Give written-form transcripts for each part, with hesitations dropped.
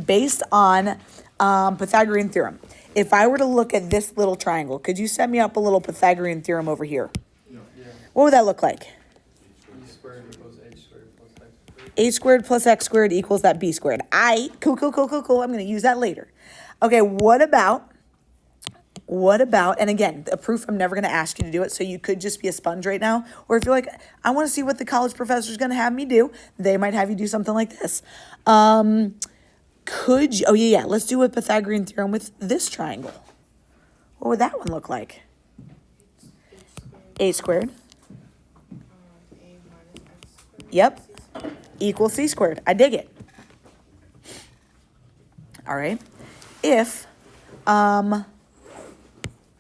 based on Pythagorean theorem. If I were to look at this little triangle, could you set me up a little Pythagorean theorem over here? Yeah. What would that look like? B squared equals h squared plus x squared. A squared plus x squared equals that b squared. Cool. I'm going to use that later. Okay, what about, and again, a proof I'm never going to ask you to do it, so you could just be a sponge right now. Or if you're like, I want to see what the college professor is going to have me do, they might have you do something like this. Let's do a Pythagorean theorem with this triangle. What would that one look like? A squared. Yep. Equals c squared. I dig it. All right. If,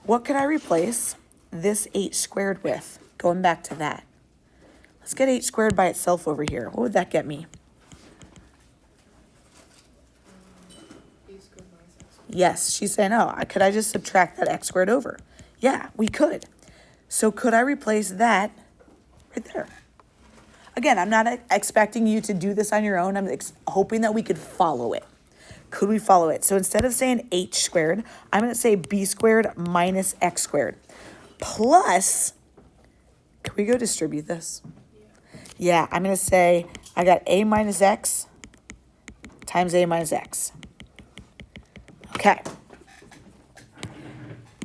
what could I replace this h squared with? Going back to that. Let's get h squared by itself over here. What would that get me? Yes, she's saying, could I just subtract that x squared over? Yeah, we could. So could I replace that right there? Again, I'm not expecting you to do this on your own. I'm hoping that we could follow it. Could we follow it? So instead of saying h squared, I'm going to say b squared minus x squared. Plus, can we go distribute this? Yeah, I'm going to say I got a minus x times a minus x. Okay.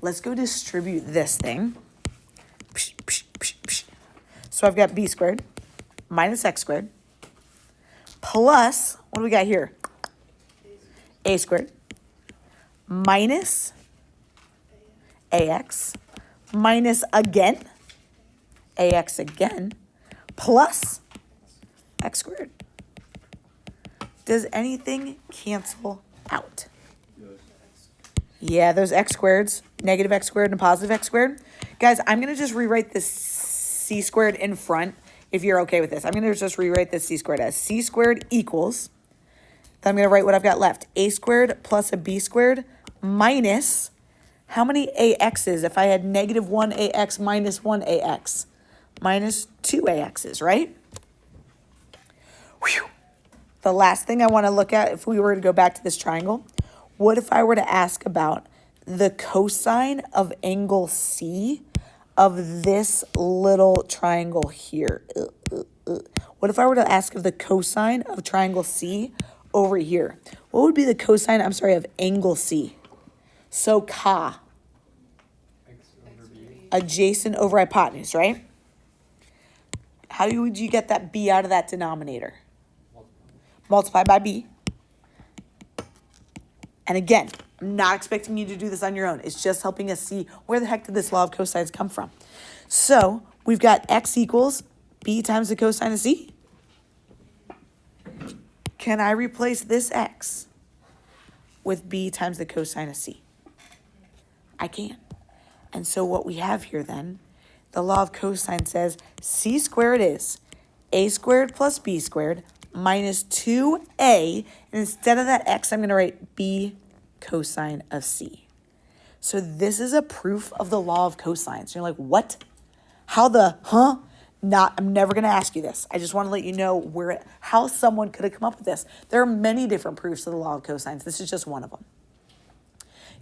Let's go distribute this thing. So I've got b squared minus x squared plus, what do we got here? A squared minus ax minus again ax again plus x squared. Does anything cancel out? Yeah, those x squareds, negative x squared and positive x squared. Guys, I'm going to just rewrite this c squared in front if you're okay with this. I'm going to just rewrite this c squared as c squared equals, then I'm going to write what I've got left. A squared plus a b squared minus, how many ax's if I had negative 1ax minus 1ax? Minus 2ax's, right? Whew. The last thing I want to look at, if we were to go back to this triangle, what if I were to ask about the cosine of angle C of this little triangle here? What if I were to ask of the cosine of triangle C over here? What would be the cosine, of angle C? So Ka. Adjacent over hypotenuse, right? How would you get that B out of that denominator? Multiply by B. And again, I'm not expecting you to do this on your own. It's just helping us see where the heck did this law of cosines come from. So we've got x equals b times the cosine of c. Can I replace this x with b times the cosine of c? I can. And so what we have here then, the law of cosine says c squared is a squared plus b squared minus 2a, and instead of that x, I'm going to write b cosine of c. So this is a proof of the law of cosines. You're like, what? How the, I'm never going to ask you this. I just want to let you know how someone could have come up with this. There are many different proofs of the law of cosines. This is just one of them.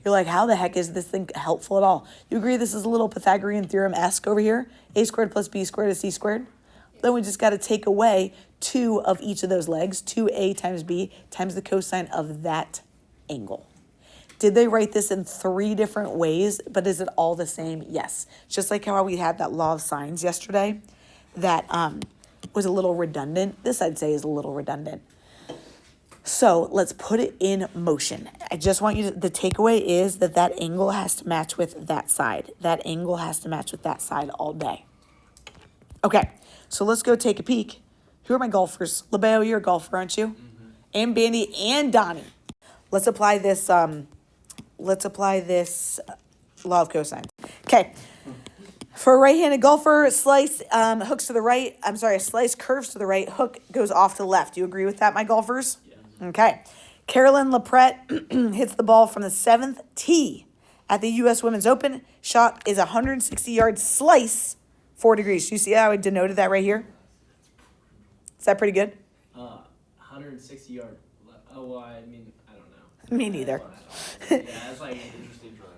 You're like, how the heck is this thing helpful at all? You agree this is a little Pythagorean theorem-esque over here? A squared plus b squared is c squared. Then we just got to take away 2 of each of those legs, 2a times b times the cosine of that angle. Did they write this in 3 different ways, but is it all the same? Yes. Just like how we had that law of sines yesterday that was a little redundant. This, I'd say, is a little redundant. So let's put it in motion. I just want you to, the takeaway is that that angle has to match with that side. That angle has to match with that side all day. Okay, so let's go take a peek. Who are my golfers? Labeo, you're a golfer, aren't you? Mm-hmm. And Bandy and Donnie. Let's apply this law of cosines. Okay. For a right-handed golfer, slice hooks to the right. A slice curves to the right. Hook goes off to the left. Do you agree with that, my golfers? Yeah. Okay. Carolyn Laprette hits the ball from the 7th tee at the U.S. Women's Open. Shot is a 160-yard slice, 4 degrees. You see how I denoted that right here? Is that pretty good? 160 yard left. Oh, well, I mean, I don't know. Me neither. Yeah, that's like an interesting drawing.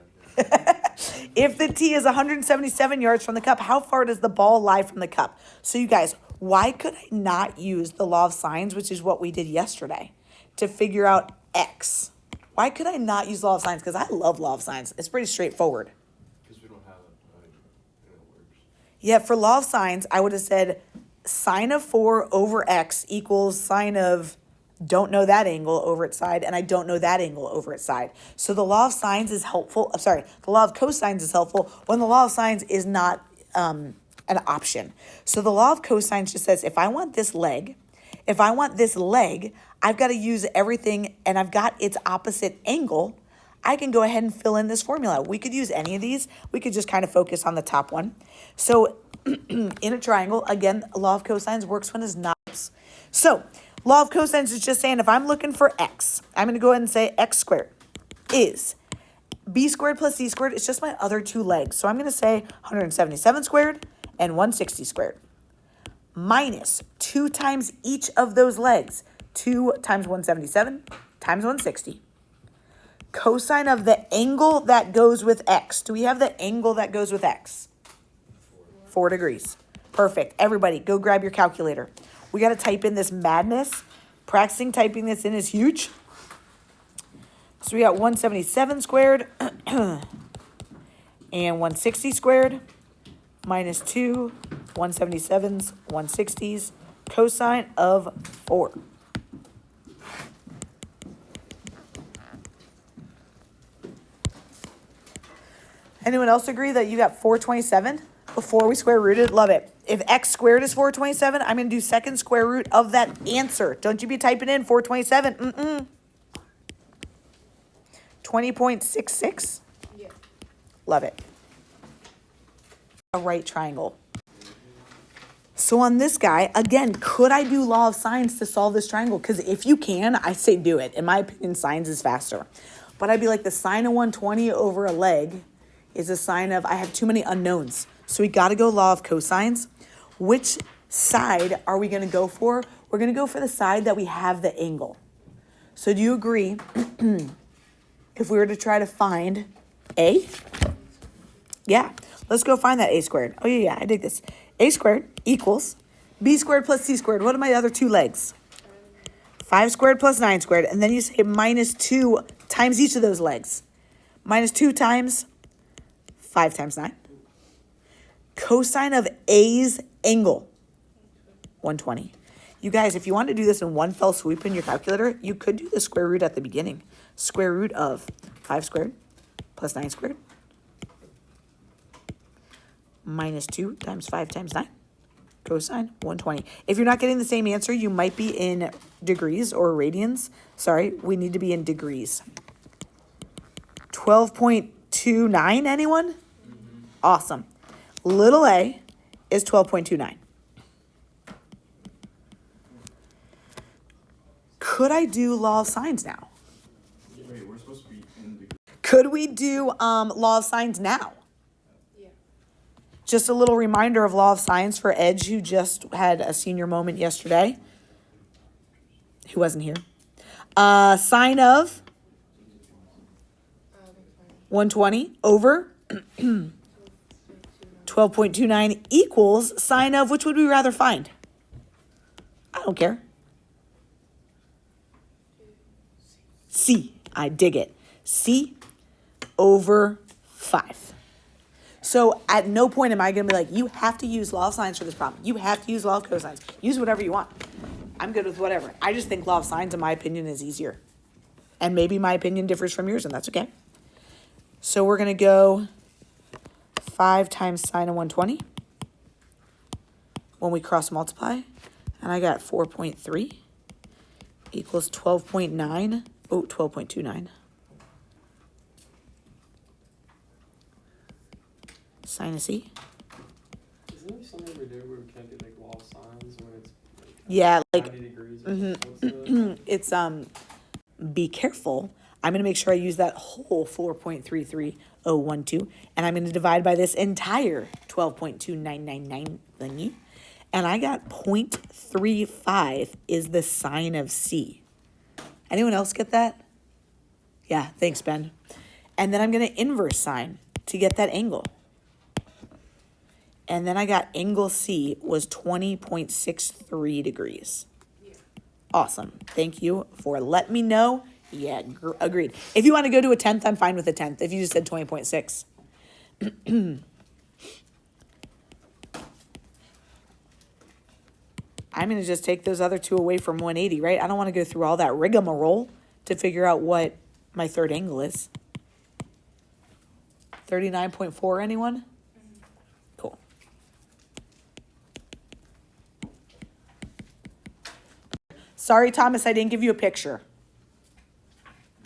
If the tee is 177 yards from the cup, how far does the ball lie from the cup? So you guys, why could I not use the law of sines, which is what we did yesterday, to figure out X? Why could I not use law of sines? Because I love law of sines. It's pretty straightforward. Because we don't have it, it works. Yeah, for law of sines, I would have said sine of 4 over X equals sine of don't know that angle over its side, and I don't know that angle over its side. So the law of sines is helpful. I'm sorry, the law of cosines is helpful when the law of sines is not an option. So the law of cosines just says if I want this leg, I've got to use everything, and I've got its opposite angle. I can go ahead and fill in this formula. We could use any of these. We could just kind of focus on the top one. So in a triangle, again, law of cosines works when it's not. So law of cosines is just saying if I'm looking for x, I'm going to go ahead and say x squared is b squared plus c squared. It's just my other two legs. So I'm going to say 177 squared and 160 squared minus 2 times each of those legs. 2 times 177 times 160. Cosine of the angle that goes with x. Do we have the angle that goes with x? 4 degrees. Perfect. Everybody, go grab your calculator. We got to type in this madness. Practicing typing this in is huge. So we got 177 squared and 160 squared minus 2 177s, 160s, cosine of 4. Anyone else agree that you got 427 before we square rooted? Love it. If x squared is 427, I'm going to do second square root of that answer. Don't you be typing in 427. 20.66? Yeah. Love it. A right triangle. So on this guy, again, could I do law of sines to solve this triangle? Because if you can, I say do it. In my opinion, sines is faster. But I'd be like the sine of 120 over a leg is a sine of, I have too many unknowns. So we got to go law of cosines. Which side are we going to go for? We're going to go for the side that we have the angle. So do you agree if we were to try to find A? Yeah, let's go find that A squared. Oh, yeah, I dig this. A squared equals B squared plus C squared. What are my other two legs? 5 squared plus 9 squared. And then you say minus 2 times each of those legs. Minus 2 times 5 times 9. Cosine of A's angle, 120. You guys, if you want to do this in one fell swoop in your calculator, you could do the square root at the beginning. Square root of 5 squared plus 9 squared minus 2 times 5 times 9. Cosine 120. If you're not getting the same answer, you might be in degrees or radians. Sorry, we need to be in degrees. 12.29, anyone? Awesome. Little a is 12.29. Could I do law of sines now? Wait, we're supposed to be in the... Could we do law of sines now? Yeah. Just a little reminder of law of sines for Edge, who just had a senior moment yesterday. Who wasn't here. Sine of 120 over 12.29 equals sine of, which would we rather find? I don't care. C. I dig it. C over 5. So at no point am I going to be like, you have to use law of sines for this problem. You have to use law of cosines. Use whatever you want. I'm good with whatever. I just think law of sines, in my opinion, is easier. And maybe my opinion differs from yours, and that's okay. So we're going to go 5 times sine of 120 when we cross multiply. And I got 4.3 equals 12.9. Oh, 12.29. Sine of C. Isn't there something we do where we can't do like law of sines when it's like Yeah, 90 degrees or something? What's the... It's, be careful. I'm going to make sure I use that whole 4.33012, and I'm going to divide by this entire 12.2999 thingy. And I got 0.35 is the sine of C. Anyone else get that? Yeah, thanks, Ben. And then I'm going to inverse sine to get that angle. And then I got angle C was 20.63 degrees. Awesome. Thank you for letting me know. Yeah, agreed. If you want to go to a 10th, I'm fine with a 10th. If you just said 20.6. I'm going to just take those other two away from 180, right? I don't want to go through all that rigmarole to figure out what my third angle is. 39.4, anyone? Cool. Sorry, Thomas, I didn't give you a picture.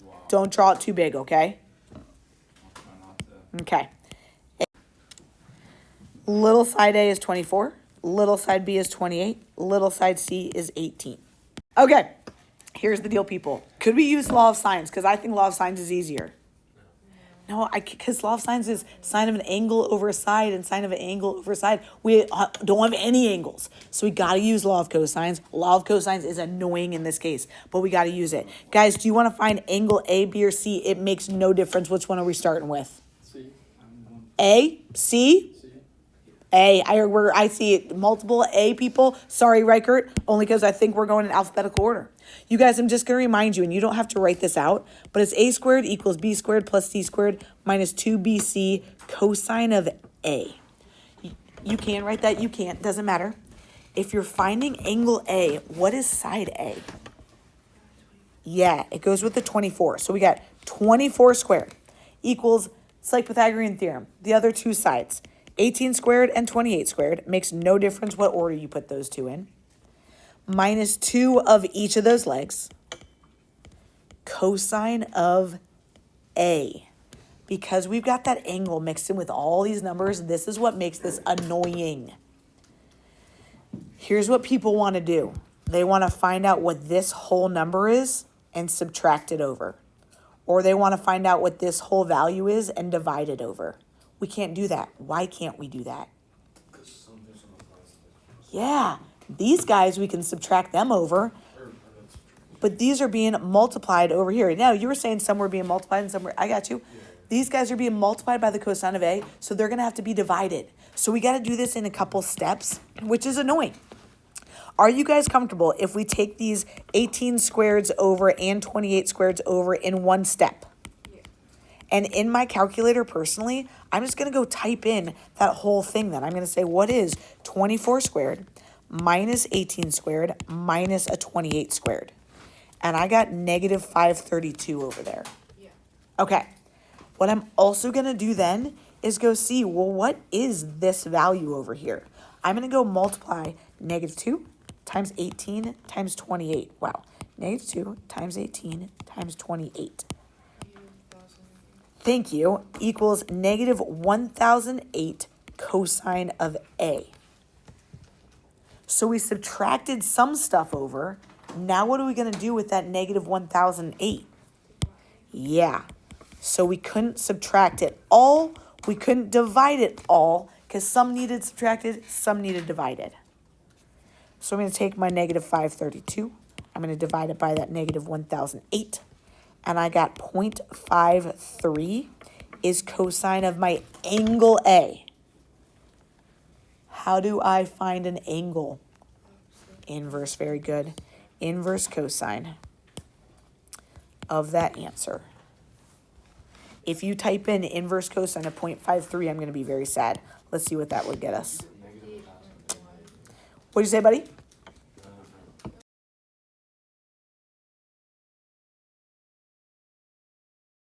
Wow. Don't draw it too big, okay? I'll try not to. Okay. Little side A is 24. Little side B is 28. Little side C is 18. Okay, here's the deal, people. Could we use law of sines? Because I think law of sines is easier. No, because law of sines is sine of an angle over a side and sine of an angle over a side. We don't have any angles. So we got to use law of cosines. Law of cosines is annoying in this case, but we got to use it. Guys, do you want to find angle A, B, or C? It makes no difference. Which one are we starting with? C. A, C? C. A. I see multiple A people. Sorry, Reichert, only because I think we're going in alphabetical order. You guys, I'm just going to remind you, and you don't have to write this out, but it's A squared equals B squared plus C squared minus 2BC cosine of A. You can write that. You can't. Doesn't matter. If you're finding angle A, what is side A? Yeah, it goes with the 24. So we got 24 squared equals, it's like Pythagorean theorem, the other two sides. 18 squared and 28 squared. Makes no difference what order you put those two in. Minus 2 of each of those legs. Cosine of A. Because we've got that angle mixed in with all these numbers, this is what makes this annoying. Here's what people want to do. They want to find out what this whole number is and subtract it over. Or they want to find out what this whole value is and divide it over. We can't do that. Why can't we do that? Yeah, these guys, we can subtract them over, but these are being multiplied over here. Now, you were saying some were being multiplied and some were, I got you. These guys are being multiplied by the cosine of A, so they're going to have to be divided. So we got to do this in a couple steps, which is annoying. Are you guys comfortable if we take these 18 squareds over and 28 squareds over in one step? And in my calculator, personally, I'm just going to go type in that whole thing then. I'm going to say, what is 24 squared minus 18 squared minus a 28 squared? And I got negative 532 over there. Yeah. Okay. What I'm also going to do then is go see, well, what is this value over here? I'm going to go multiply negative 2 times 18 times 28. Wow. Negative 2 times 18 times 28. Thank you, equals negative 1008 cosine of A. So we subtracted some stuff over. Now what are we going to do with that negative 1008? Yeah, so we couldn't subtract it all. We couldn't divide it all because some needed subtracted, some needed divided. So I'm going to take my negative 532. I'm going to divide it by that negative 1008. And I got 0.53 is cosine of my angle A. How do I find an angle? Inverse, very good. Inverse cosine of that answer. If you type in inverse cosine of 0.53, I'm going to be very sad. Let's see what that would get us. What did you say, buddy?